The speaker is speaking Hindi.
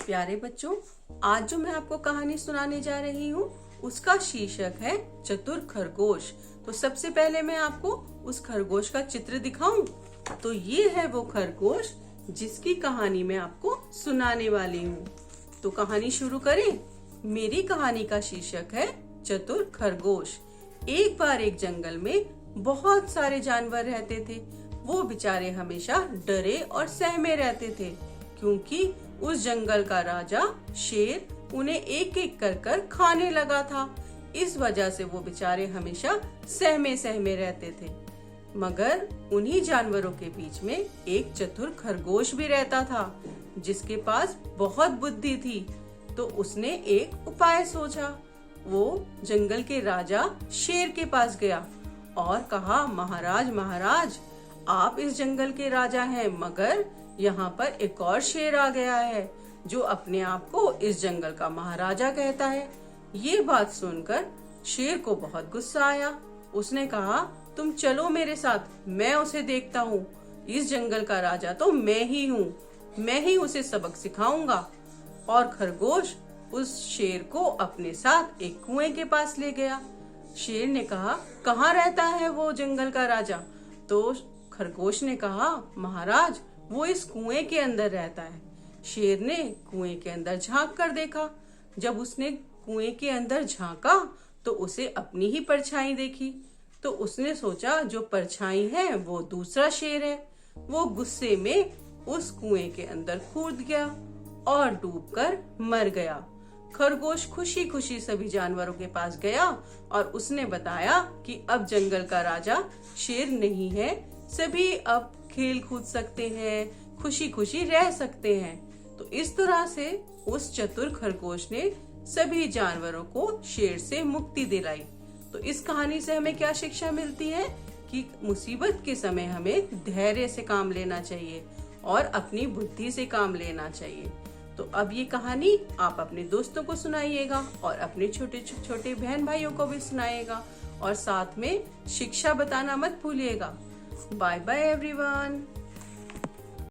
प्यारे बच्चों, आज जो मैं आपको कहानी सुनाने जा रही हूँ उसका शीर्षक है चतुर खरगोश। तो सबसे पहले मैं आपको उस खरगोश का चित्र दिखाऊं। तो ये है वो खरगोश जिसकी कहानी मैं आपको सुनाने वाली हूँ। तो कहानी शुरू करें। मेरी कहानी का शीर्षक है चतुर खरगोश। एक बार एक जंगल में बहुत सारे जानवर रहते थे। वो बेचारे हमेशा डरे और सहमे रहते थे, क्योंकि उस जंगल का राजा शेर उन्हें एक एक कर खाने लगा था। इस वजह से वो बेचारे हमेशा सहमे सहमे रहते थे। मगर उन्हीं जानवरों के बीच में एक चतुर खरगोश भी रहता था, जिसके पास बहुत बुद्धि थी। तो उसने एक उपाय सोचा। वो जंगल के राजा शेर के पास गया और कहा, महाराज महाराज, आप इस जंगल के राजा हैं, मगर यहाँ पर एक और शेर आ गया है जो अपने आप को इस जंगल का महाराजा कहता है। ये बात सुनकर शेर को बहुत गुस्सा आया। उसने कहा, तुम चलो मेरे साथ, मैं उसे देखता हूँ। इस जंगल का राजा तो मैं ही हूँ, मैं ही उसे सबक सिखाऊंगा। और खरगोश उस शेर को अपने साथ एक कुएं के पास ले गया। शेर ने कहा, कहाँ रहता है वो जंगल का राजा? तो खरगोश ने कहा, महाराज, वो इस कुएं के अंदर रहता है। शेर ने कुएं के अंदर झांक कर देखा। जब उसने कुएं के अंदर झांका तो उसे अपनी ही परछाई देखी। तो उसने सोचा, जो परछाई है वो दूसरा शेर है। वो गुस्से में उस कुएं के अंदर कूद गया और डूबकर मर गया। खरगोश खुशी खुशी सभी जानवरों के पास गया और उसने बताया कि अब जंगल का राजा शेर नहीं है, सभी अब खेल कूद सकते हैं, खुशी खुशी रह सकते हैं। तो इस तरह से उस चतुर खरगोश ने सभी जानवरों को शेर से मुक्ति दिलाई। तो इस कहानी से हमें क्या शिक्षा मिलती है कि मुसीबत के समय हमें धैर्य से काम लेना चाहिए और अपनी बुद्धि से काम लेना चाहिए। तो अब ये कहानी आप अपने दोस्तों को सुनाइएगा और अपने छोटे छोटे बहन भाइयों को भी सुनाइएगा, और साथ में शिक्षा बताना मत भूलिएगा। Bye bye everyone.